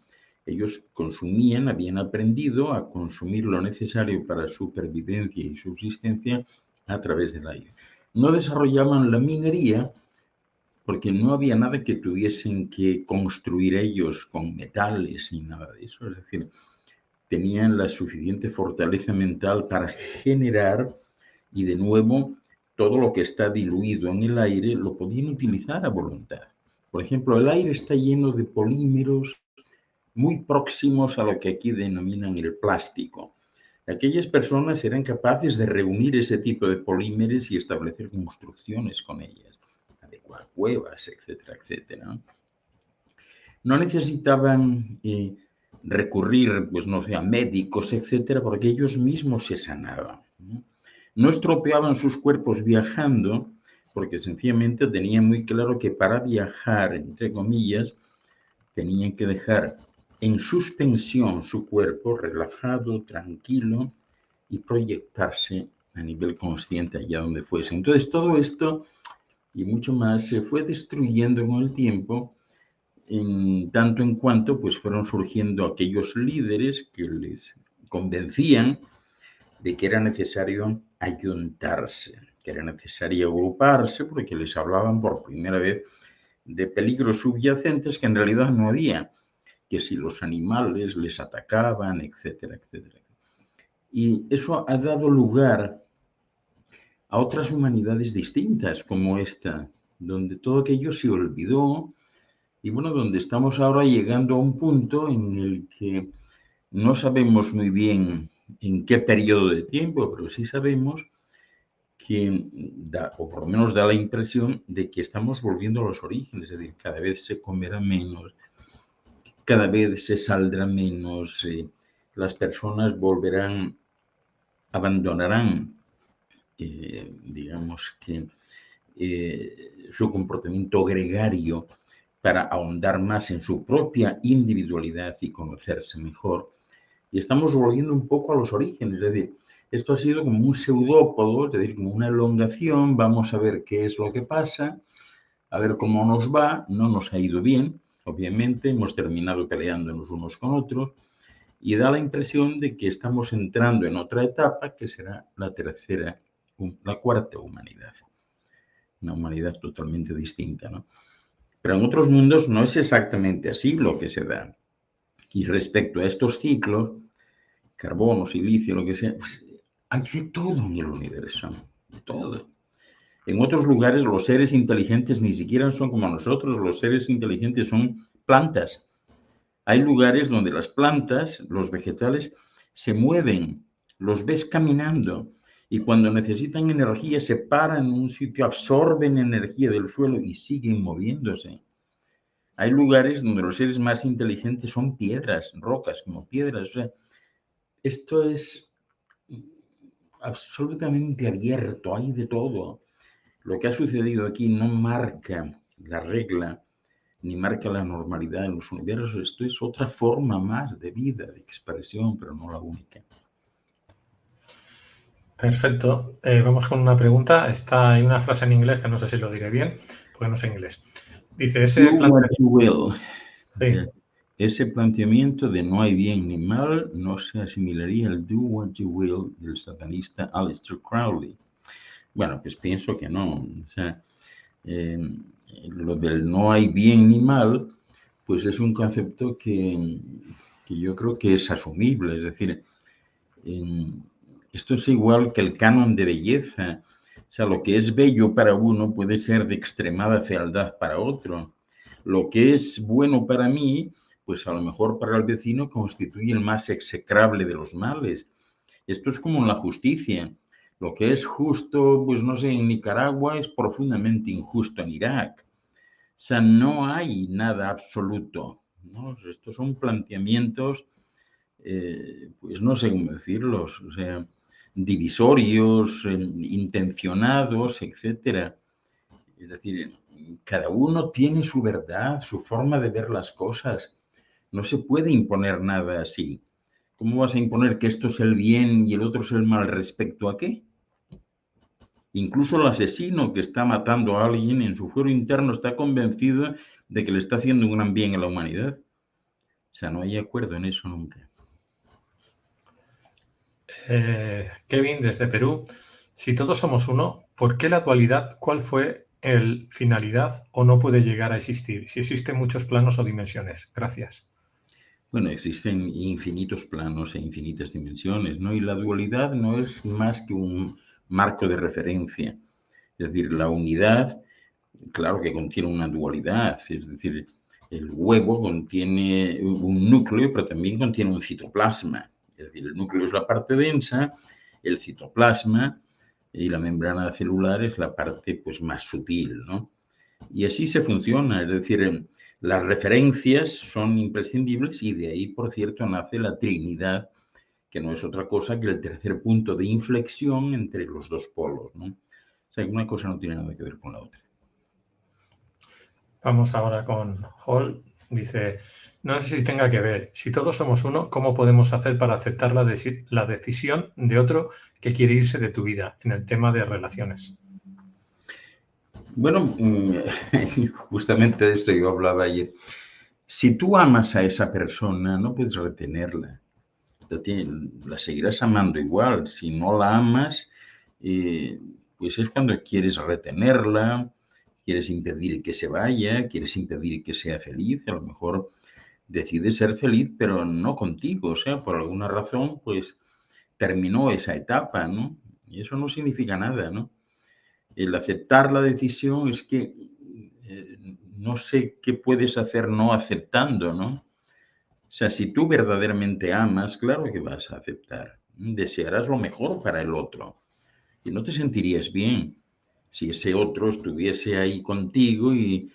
Ellos consumían, habían aprendido a consumir lo necesario para supervivencia y subsistencia a través del aire. No desarrollaban la minería porque no había nada que tuviesen que construir ellos con metales ni nada de eso. Es decir, tenían la suficiente fortaleza mental para generar y de nuevo todo lo que está diluido en el aire lo podían utilizar a voluntad. Por ejemplo, el aire está lleno de polímeros muy próximos a lo que aquí denominan el plástico. Aquellas personas eran capaces de reunir ese tipo de polímeros y establecer construcciones con ellas, adecuar cuevas, etcétera, etcétera. No necesitaban recurrir, pues no sé, a médicos, etcétera, porque ellos mismos se sanaban. No estropeaban sus cuerpos viajando, porque sencillamente tenían muy claro que para viajar, entre comillas, tenían que dejar en suspensión su cuerpo, relajado, tranquilo, y proyectarse a nivel consciente allá donde fuese. Entonces, todo esto y mucho más se fue destruyendo con el tiempo, en tanto en cuanto pues fueron surgiendo aquellos líderes que les convencían de que era necesario ayuntarse, que era necesario agruparse, porque les hablaban por primera vez de peligros subyacentes que en realidad no había, que si los animales les atacaban, etcétera, etcétera. Y eso ha dado lugar a otras humanidades distintas como esta, donde todo aquello se olvidó y bueno, donde estamos ahora llegando a un punto en el que no sabemos muy bien en qué periodo de tiempo, pero sí sabemos que da, o por lo menos da la impresión de que estamos volviendo a los orígenes, es decir, cada vez se comerá menos, cada vez se saldrá menos, las personas volverán, abandonarán, digamos que su comportamiento gregario para ahondar más en su propia individualidad y conocerse mejor. Y estamos volviendo un poco a los orígenes, es decir, esto ha sido como un pseudópodo, es decir, como una elongación, vamos a ver qué es lo que pasa, a ver cómo nos va, no nos ha ido bien, obviamente, hemos terminado peleándonos unos con otros, y da la impresión de que estamos entrando en otra etapa que será la cuarta humanidad, una humanidad totalmente distinta, ¿no? Pero en otros mundos no es exactamente así lo que se da. Y respecto a estos ciclos, carbono, silicio, lo que sea, pues hay de todo en el universo, de todo. En otros lugares los seres inteligentes ni siquiera son como nosotros, los seres inteligentes son plantas. Hay lugares donde las plantas, los vegetales, se mueven, los ves caminando Y cuando necesitan energía, se paran en un sitio, absorben energía del suelo y siguen moviéndose. Hay lugares donde los seres más inteligentes son piedras, rocas, como piedras. O sea, esto es absolutamente abierto, hay de todo. Lo que ha sucedido aquí no marca la regla, ni marca la normalidad en los universos. Esto es otra forma más de vida, de expresión, pero no la única. Perfecto. Vamos con una pregunta. Hay una frase en inglés que no sé si lo diré bien, porque no sé inglés. Dice, Do what you will. Sí. Ese planteamiento de no hay bien ni mal no se asimilaría al do what you will del satanista Aleister Crowley. Bueno, pues pienso que no. O sea, lo del no hay bien ni mal, pues es un concepto que yo creo que es asumible. Es decir, esto es igual que el canon de belleza. O sea, lo que es bello para uno puede ser de extremada fealdad para otro. Lo que es bueno para mí, pues a lo mejor para el vecino constituye el más execrable de los males. Esto es como en la justicia. Lo que es justo, pues no sé, en Nicaragua es profundamente injusto en Irak. O sea, no hay nada absoluto, ¿no? Estos son planteamientos, pues no sé cómo decirlos, o sea, divisorios, intencionados, etcétera. Es decir, cada uno tiene su verdad, su forma de ver las cosas. No se puede imponer nada así. ¿Cómo vas a imponer que esto es el bien y el otro es el mal respecto a qué? Incluso el asesino que está matando a alguien en su fuero interno está convencido de que le está haciendo un gran bien a la humanidad. O sea, no hay acuerdo en eso nunca. Kevin, desde Perú. Si todos somos uno, ¿por qué la dualidad? ¿Cuál fue el finalidad o no puede llegar a existir? Si existen muchos planos o dimensiones. Gracias. Bueno, existen infinitos planos e infinitas dimensiones, ¿no? Y la dualidad no es más que un marco de referencia. Es decir, la unidad, claro que contiene una dualidad, es decir, el huevo contiene un núcleo, pero también contiene un citoplasma. Es decir, el núcleo es la parte densa, el citoplasma y la membrana celular es la parte pues, más sutil, ¿no? Y así se funciona, es decir, las referencias son imprescindibles y de ahí, por cierto, nace la Trinidad, que no es otra cosa que el tercer punto de inflexión entre los dos polos, ¿no? O sea, que una cosa no tiene nada que ver con la otra. Vamos ahora con Hall. Dice, no sé si tenga que ver. Si todos somos uno, ¿cómo podemos hacer para aceptar la decisión de otro que quiere irse de tu vida en el tema de relaciones? Bueno, justamente de esto yo hablaba ayer. Si tú amas a esa persona, no puedes retenerla. La seguirás amando igual. Si no la amas, pues es cuando quieres retenerla, quieres impedir que se vaya, quieres impedir que sea feliz. A lo mejor decides ser feliz, pero no contigo. O sea, por alguna razón, pues terminó esa etapa, ¿no? Y eso no significa nada, ¿no? El aceptar la decisión es que no sé qué puedes hacer no aceptando, ¿no? O sea, si tú verdaderamente amas, claro que vas a aceptar. Desearás lo mejor para el otro. Y no te sentirías bien si ese otro estuviese ahí contigo y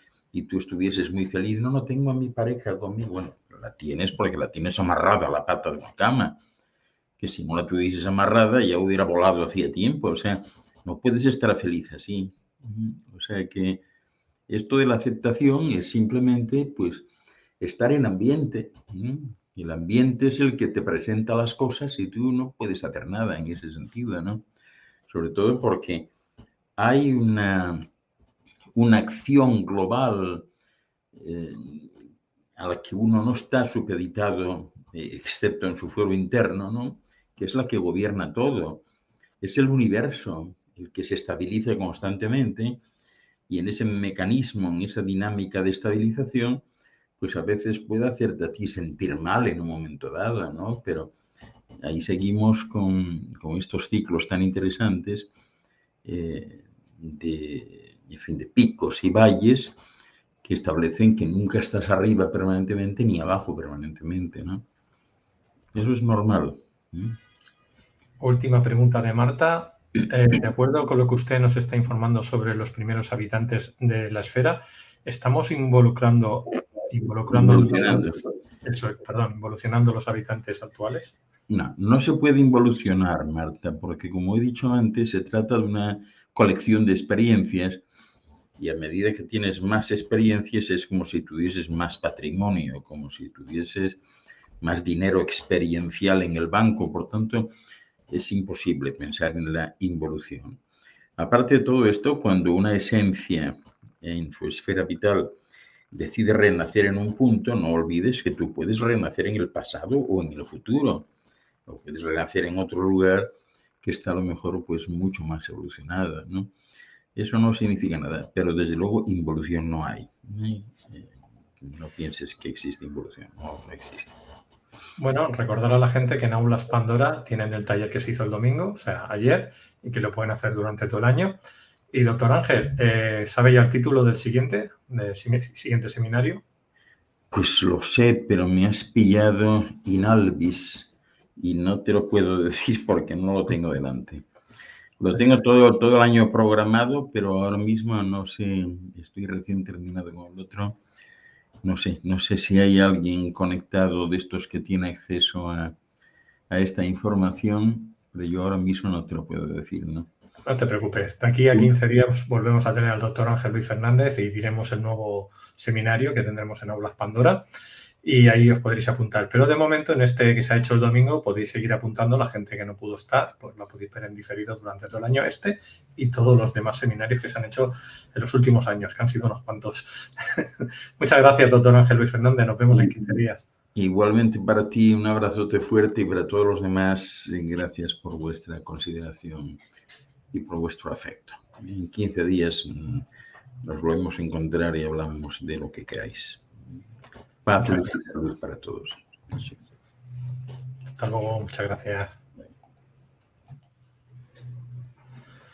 tú estuvieses muy feliz. No, no tengo a mi pareja conmigo. Bueno, la tienes porque la tienes amarrada a la pata de la cama. Que si no la tuvieses amarrada ya hubiera volado hacía tiempo. O sea, no puedes estar feliz así. O sea que esto de la aceptación es simplemente, pues, estar en ambiente. Y el ambiente es el que te presenta las cosas y tú no puedes hacer nada en ese sentido, ¿no? Sobre todo porque hay una acción global eh, a la que uno no está supeditado, excepto en su fuero interno, ¿no? Que es la que gobierna todo. Es el universo el que se estabiliza constantemente y en ese mecanismo, en esa dinámica de estabilización, pues a veces puede hacerte a ti sentir mal en un momento dado, ¿no? Pero ahí seguimos con estos ciclos tan interesantes en fin, de picos y valles que establecen que nunca estás arriba permanentemente ni abajo permanentemente, ¿no? Eso es normal. Última pregunta de Marta. de acuerdo con lo que usted nos está informando sobre los primeros habitantes de la esfera, estamos involucionando Involucionando. involucionando los habitantes actuales. No, no se puede involucionar, Marta, porque como he dicho antes, se trata de una colección de experiencias y a medida que tienes más experiencias es como si tuvieses más patrimonio, como si tuvieses más dinero experiencial en el banco. Por tanto, es imposible pensar en la involución. Aparte de todo esto, cuando una esencia en su esfera vital decide renacer en un punto, no olvides que tú puedes renacer en el pasado o en el futuro, o puedes renacer en otro lugar que está a lo mejor pues mucho más evolucionado, ¿no? Eso no significa nada, pero desde luego involución no hay. No pienses que existe involución, no, no existe. Bueno, recordar a la gente que en Aulas Pandora tienen el taller que se hizo el domingo, o sea, ayer, y que lo pueden hacer durante todo el año. Y doctor Ángel, ¿sabe ya el título del siguiente seminario? Pues lo sé, pero me has pillado in albis y no te lo puedo decir porque no lo tengo delante. Lo tengo todo el año programado, pero ahora mismo no sé, estoy recién terminado con el otro. No sé si hay alguien conectado de estos que tiene acceso a esta información, pero yo ahora mismo no te lo puedo decir, ¿no? No te preocupes, de aquí a 15 días volvemos a tener al doctor Ángel Luis Fernández y diremos el nuevo seminario que tendremos en Aulas Pandora y ahí os podréis apuntar. Pero de momento, en este que se ha hecho el domingo, podéis seguir apuntando. La gente que no pudo estar, pues lo podéis ver en diferido durante todo el año y todos los demás seminarios que se han hecho en los últimos años, que han sido unos cuantos. Muchas gracias, doctor Ángel Luis Fernández. Nos vemos en 15 días. Igualmente para ti, un abrazote fuerte y para todos los demás, gracias por vuestra consideración y por vuestro afecto. En 15 días nos volvemos a encontrar y hablamos de lo que queráis. Paz y salud para todos. Hasta luego, muchas gracias.